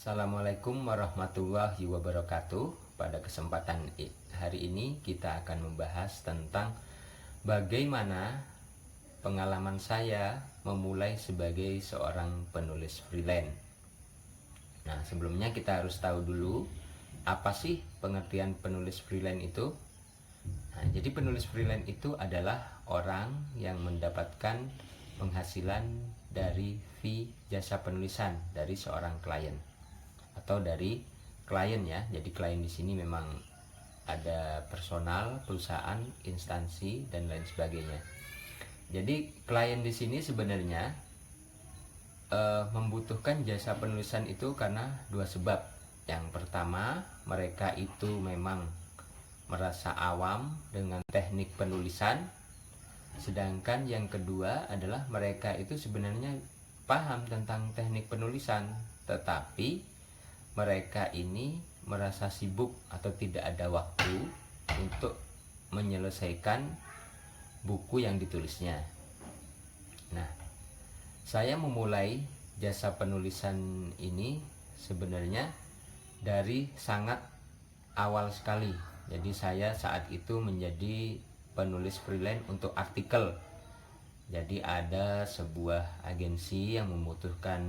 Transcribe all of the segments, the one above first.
Assalamualaikum warahmatullahi wabarakatuh. Pada kesempatan hari ini kita akan membahas tentang bagaimana pengalaman saya memulai sebagai seorang penulis freelance. Nah, sebelumnya kita harus tahu dulu apa sih pengertian penulis freelance itu. Nah, jadi penulis freelance itu adalah orang yang mendapatkan penghasilan dari fee jasa penulisan dari seorang klien atau dari klien ya. Jadi klien di sini memang ada personal, perusahaan, instansi dan lain sebagainya. Jadi klien di sini sebenarnya membutuhkan jasa penulisan itu karena dua sebab. Yang pertama, mereka itu memang merasa awam dengan teknik penulisan. Sedangkan yang kedua adalah mereka itu sebenarnya paham tentang teknik penulisan, tetapi mereka ini merasa sibuk atau tidak ada waktu untuk menyelesaikan buku yang ditulisnya. Nah, saya memulai jasa penulisan ini sebenarnya dari sangat awal sekali. Jadi saya saat itu menjadi penulis freelance untuk artikel. Jadi ada sebuah agensi yang membutuhkan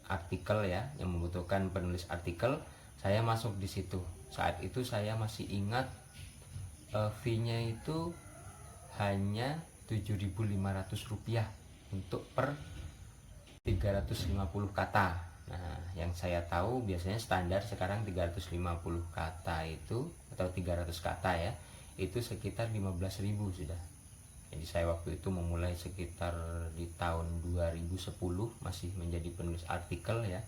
artikel ya, yang membutuhkan penulis artikel. Saya masuk di situ. Saat itu saya masih ingat fee-nya itu hanya Rp7.500 untuk per 350 kata. Nah, yang saya tahu biasanya standar sekarang 350 kata itu atau 300 kata ya, itu sekitar 15.000 sudah. Jadi saya waktu itu memulai sekitar di tahun 2010 masih menjadi penulis artikel ya.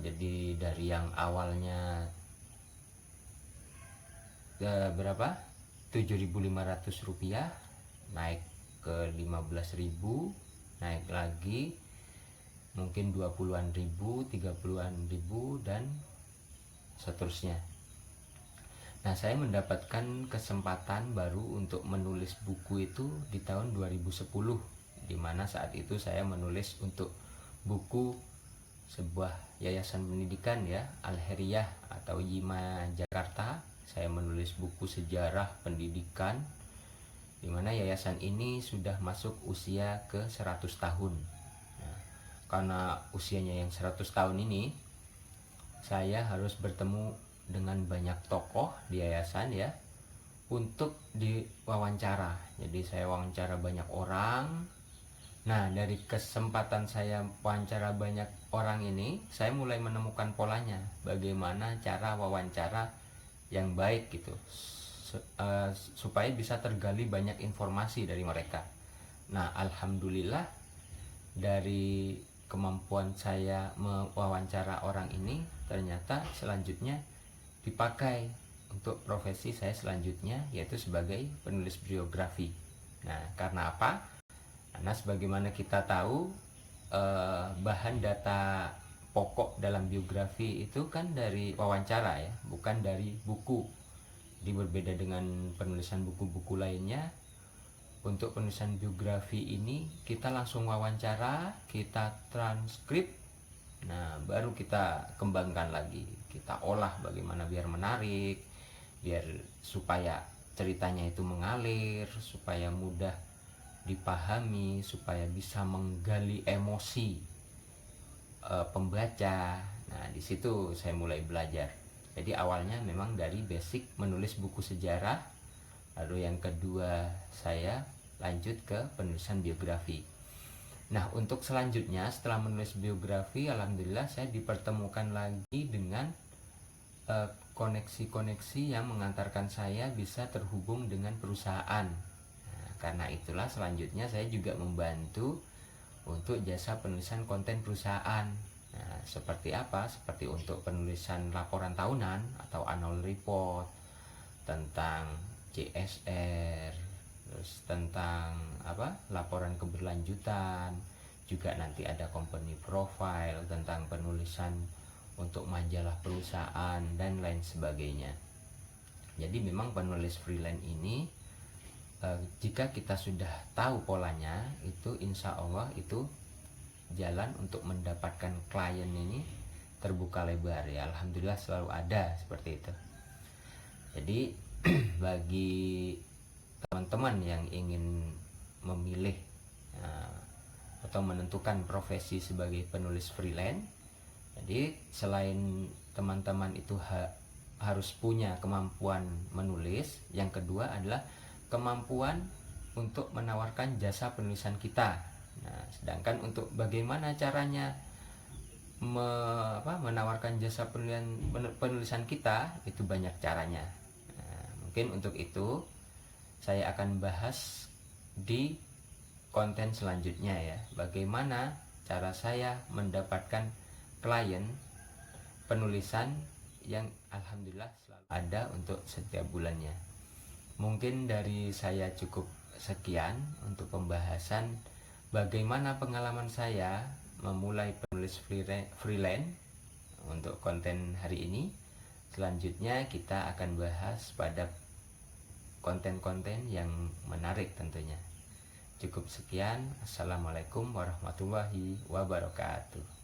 Jadi dari yang awalnya berapa? Rp7.500 naik ke 15.000, naik lagi mungkin 20-an ribu, 30-an ribu dan seterusnya. Nah, saya mendapatkan kesempatan baru untuk menulis buku itu di tahun 2010, di mana saat itu saya menulis untuk buku sebuah yayasan pendidikan ya, Al-Heriyah atau Yima Jakarta. Saya menulis buku sejarah pendidikan, di mana yayasan ini sudah masuk usia ke 100 tahun. Nah, karena usianya yang 100 tahun ini, saya harus bertemu dengan banyak tokoh di yayasan ya untuk diwawancara. Jadi saya wawancara banyak orang. Nah, dari kesempatan saya wawancara banyak orang ini, saya mulai menemukan polanya, bagaimana cara wawancara yang baik gitu, supaya bisa tergali banyak informasi dari mereka. Nah, alhamdulillah dari kemampuan saya mewawancara orang ini, ternyata selanjutnya dipakai untuk profesi saya selanjutnya, yaitu sebagai penulis biografi. Nah, karena apa? Karena sebagaimana kita tahu, bahan data pokok dalam biografi itu kan dari wawancara ya, bukan dari buku. Jadi berbeda dengan penulisan buku-buku lainnya, untuk penulisan biografi ini kita langsung wawancara, kita transkrip. Nah, baru kita kembangkan lagi, kita olah bagaimana biar menarik, biar supaya ceritanya itu mengalir, supaya mudah dipahami, supaya bisa menggali emosi pembaca. Nah, di situ saya mulai belajar. Jadi awalnya memang dari basic menulis buku sejarah, lalu yang kedua saya lanjut ke penulisan biografi. Nah, untuk selanjutnya setelah menulis biografi, alhamdulillah saya dipertemukan lagi dengan koneksi-koneksi yang mengantarkan saya bisa terhubung dengan perusahaan. Nah, karena itulah selanjutnya saya juga membantu untuk jasa penulisan konten perusahaan. Nah, seperti apa? Seperti untuk penulisan laporan tahunan atau annual report, tentang CSR, terus tentang laporan keberlanjutan, juga nanti ada company profile, tentang penulisan untuk majalah perusahaan dan lain sebagainya. Jadi memang penulis freelance ini jika kita sudah tahu polanya, itu insya Allah itu jalan untuk mendapatkan klien ini terbuka lebar ya, alhamdulillah selalu ada seperti itu. Jadi bagi teman-teman yang ingin memilih atau menentukan profesi sebagai penulis freelance, jadi selain teman-teman itu harus punya kemampuan menulis, yang kedua adalah kemampuan untuk menawarkan jasa penulisan kita. Nah, sedangkan untuk bagaimana caranya menawarkan jasa penulisan kita, itu banyak caranya. Nah, mungkin untuk itu saya akan bahas di konten selanjutnya ya, bagaimana cara saya mendapatkan klien penulisan yang alhamdulillah selalu ada untuk setiap bulannya. Mungkin dari saya cukup sekian untuk pembahasan bagaimana pengalaman saya memulai penulis freelance untuk konten hari ini. Selanjutnya kita akan bahas pada konten-konten yang menarik tentunya. Cukup sekian. Assalamualaikum warahmatullahi wabarakatuh.